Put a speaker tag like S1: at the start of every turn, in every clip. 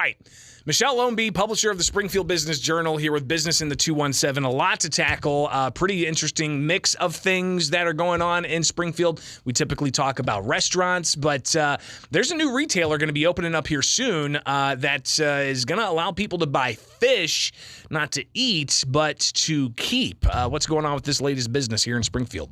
S1: right. Michelle Ownbey, publisher of the Springfield Business Journal, here with Business in the 217. A lot to tackle. Pretty interesting mix of things that are going on in Springfield. We typically talk about restaurants, but there's a new retailer going to be opening up here soon that is going to allow people to buy fish, not to eat, but to keep. What's going on with this latest business here in Springfield?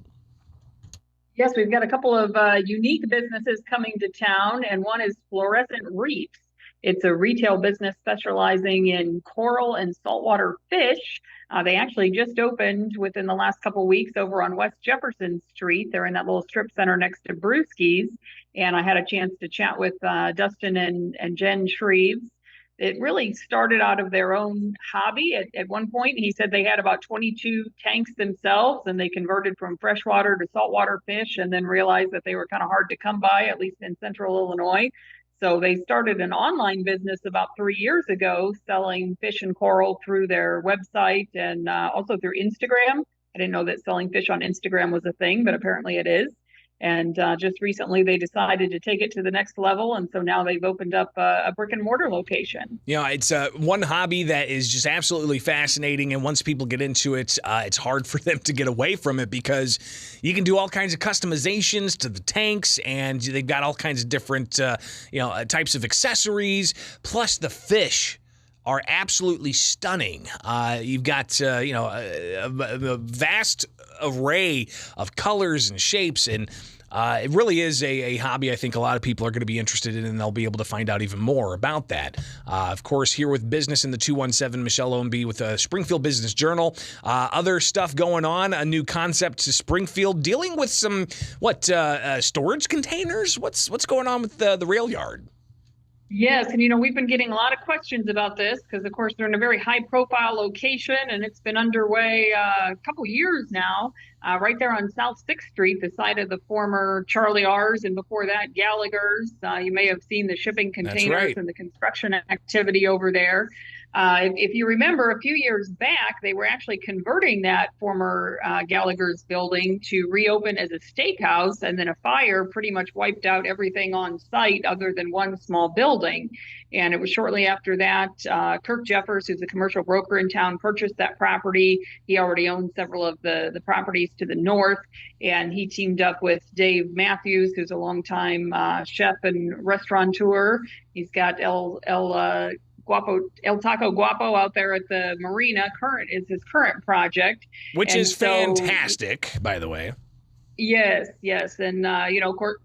S2: Yes, we've got a couple of unique businesses coming to town, and one is Fluorescent Reefs. It's a retail business specializing in coral and saltwater fish. They actually just opened within the last couple of weeks over on West Jefferson Street. They're in that little strip center next to Brewski's. And I had a chance to chat with Dustin and Jen Shreves. It really started out of their own hobby. At one point, he said they had about 22 tanks themselves, and they converted from freshwater to saltwater fish, and then realized that they were kind of hard to come by, at least in central Illinois. So they started an online business about 3 years ago, selling fish and coral through their website and also through Instagram. I didn't know that selling fish on Instagram was a thing, but apparently it is. And just recently they decided to take it to the next level. And so now they've opened up a brick and mortar location.
S1: You know, it's one hobby that is just absolutely fascinating. And once people get into it, it's hard for them to get away from it because you can do all kinds of customizations to the tanks, and they've got all kinds of different, types of accessories. Plus the fish are absolutely stunning. You've got, a vast array of colors and shapes, and it really is a hobby I think a lot of people are going to be interested in, and they'll be able to find out even more about that. Of course, here with Business in the 217, Michelle Ownbey with the Springfield Business Journal. Other stuff going on, a new concept to Springfield, dealing with some, storage containers? What's going on with the rail yard?
S2: Yes, and we've been getting a lot of questions about this because, of course, they're in a very high-profile location, and it's been underway a couple years now, right there on South 6th Street, the site of the former Charlie R's, and before that, Gallagher's. You may have seen the shipping containers and the construction activity over there. If you remember, a few years back, they were actually converting that former Gallagher's building to reopen as a steakhouse, and then a fire pretty much wiped out everything on site other than one small building. And it was shortly after that, Kirk Jeffers, who's a commercial broker in town, purchased that property. He already owned several of the properties to the north, and he teamed up with Dave Matthews, who's a longtime chef and restaurateur. He's got El Taco Guapo out there at the marina. Is his current project,
S1: which is fantastic, by the way.
S2: Yes. And,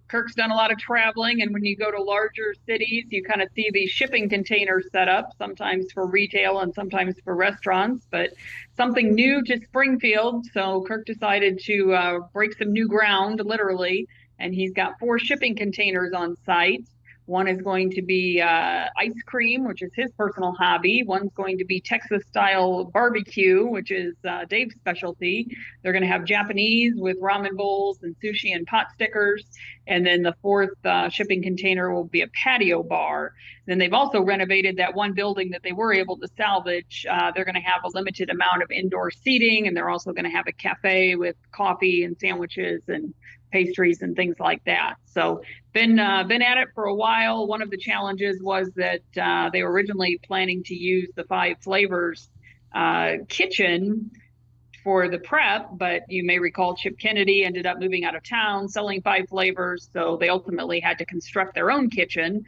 S2: Kirk's done a lot of traveling. And when you go to larger cities, you kind of see these shipping containers set up, sometimes for retail and sometimes for restaurants, but something new to Springfield. So Kirk decided to break some new ground, literally. And he's got 4 shipping containers on site. One is going to be ice cream, which is his personal hobby. One's going to be Texas-style barbecue, which is Dave's specialty. They're going to have Japanese with ramen bowls and sushi and pot stickers. And then the 4th shipping container will be a patio bar. Then they've also renovated that one building that they were able to salvage. They're going to have a limited amount of indoor seating, and they're also going to have a cafe with coffee and sandwiches and pastries and things like that. So been at it for a while. One of the challenges was that they were originally planning to use the 5 Flavors kitchen for the prep, but you may recall Chip Kennedy ended up moving out of town, selling 5 Flavors. So they ultimately had to construct their own kitchen,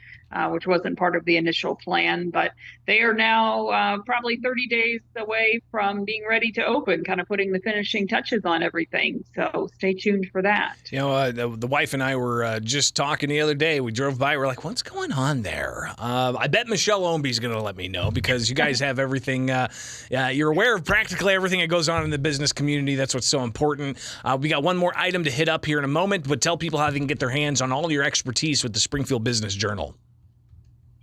S2: which wasn't part of the initial plan. But they are now probably 30 days away from being ready to open, kind of putting the finishing touches on everything. So stay tuned for that.
S1: The wife and I were just talking the other day. We drove by. We're like, what's going on there? I bet Michelle Ownbey's going to let me know because you guys have everything. You're aware of practically everything that goes on in the business community. That's what's so important. We got one more item to hit up here in a moment, but tell people how they can get their hands on all your expertise with the Springfield Business Journal.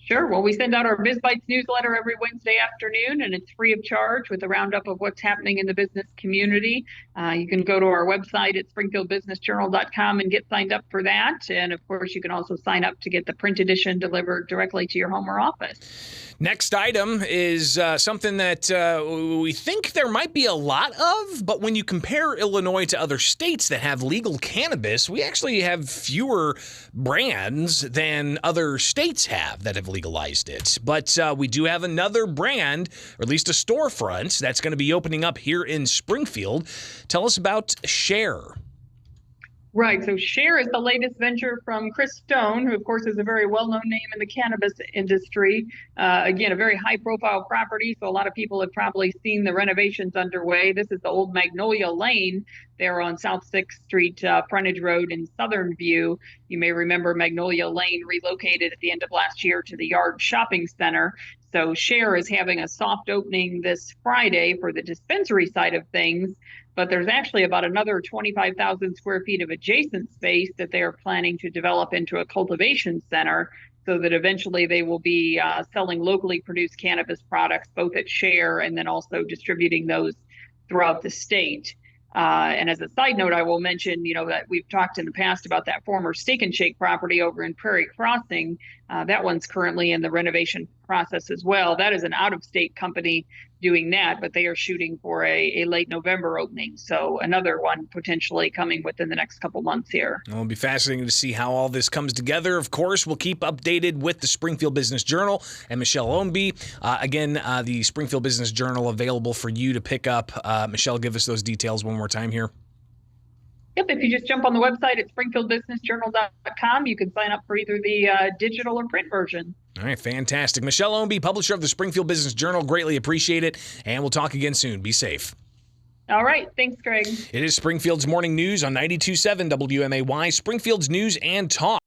S2: Sure. Well, we send out our Biz Bites newsletter every Wednesday afternoon, and it's free of charge with a roundup of what's happening in the business community. You can go to our website at springfieldbusinessjournal.com and get signed up for that. And of course, you can also sign up to get the print edition delivered directly to your home or office.
S1: Next item is something that we think there might be a lot of, but when you compare Illinois to other states that have legal cannabis, we actually have fewer brands than other states have that have legalized it. But we do have another brand, or at least a storefront, that's going to be opening up here in Springfield. Tell us about Share.
S2: Right. So Share is the latest venture from Chris Stone, who, of course, is a very well-known name in the cannabis industry. Again, a very high-profile property, so a lot of people have probably seen the renovations underway. This is the old Magnolia Lane there on South 6th Street, Frontage Road in Southern View. You may remember Magnolia Lane relocated at the end of last year to the Yard Shopping Center. So Share is having a soft opening this Friday for the dispensary side of things. But there's actually about another 25,000 square feet of adjacent space that they are planning to develop into a cultivation center so that eventually they will be selling locally produced cannabis products, both at Share and then also distributing those throughout the state. And as a side note, I will mention, that we've talked in the past about that former Steak and Shake property over in Prairie Crossing. That one's currently in the renovation process as well. That is an out-of-state company doing that, but they are shooting for a late November opening. So another one potentially coming within the next couple months here.
S1: It'll be fascinating to see how all this comes together. Of course, we'll keep updated with the Springfield Business Journal and Michelle Ownbey. Again, the Springfield Business Journal available for you to pick up. Michelle, give us those details one more time here.
S2: Yep, if you just jump on the website at springfieldbusinessjournal.com, you can sign up for either the digital or print version.
S1: All right, fantastic. Michelle Ownbey, publisher of the Springfield Business Journal, greatly appreciate it, and we'll talk again soon. Be safe.
S2: All right, thanks, Greg.
S1: It is Springfield's Morning News on 92.7 WMAY, Springfield's News and Talk.